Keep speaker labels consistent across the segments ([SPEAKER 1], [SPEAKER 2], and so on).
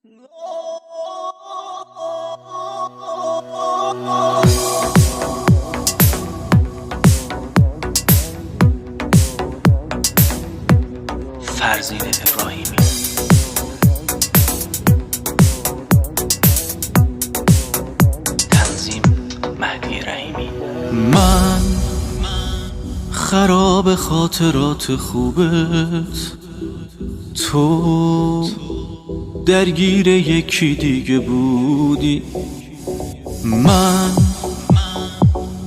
[SPEAKER 1] فرزین ابراهیمی. تنظیم مهدی رحیمی.
[SPEAKER 2] من خراب خاطرات خوبت، تو درگیر یکی دیگه بودی. من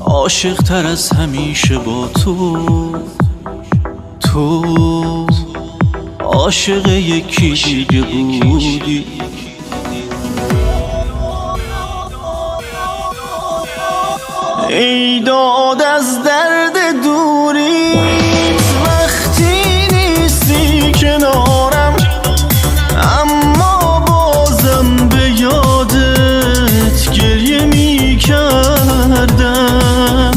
[SPEAKER 2] عاشق تر از همیشه با تو عاشق یکی دیگه بودی. ای داد از درد دوریت وقتی نیستی کنارم، اما بازم به یادت گریه می کردم.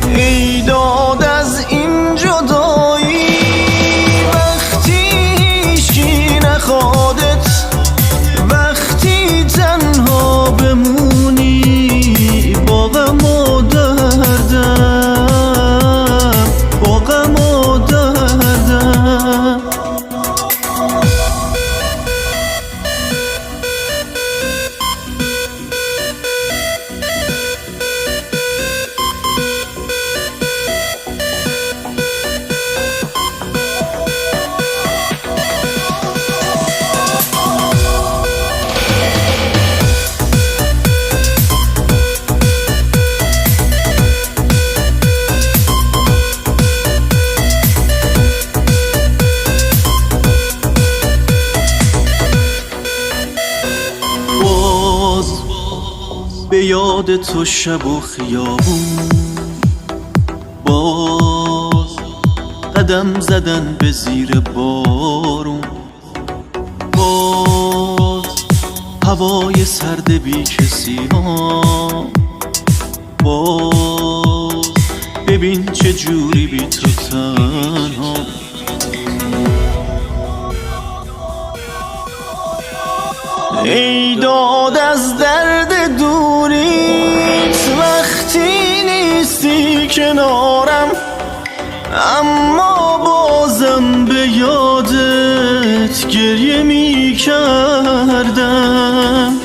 [SPEAKER 2] ای داد از این جدایی وقتی هیچکی نخوادت، وقتی تنها بمونی با غم و دردم، با غم و دردم. به یاد تو شب و خیابون، باز قدم زدن به زیر بارون، باز هوای سرد بی کسی ها، باز ببین چه جوری بی تو تنها. ای داد از درد دوریت وقتی نیستی کنارم، اما بازم به یادت گریه می کردم.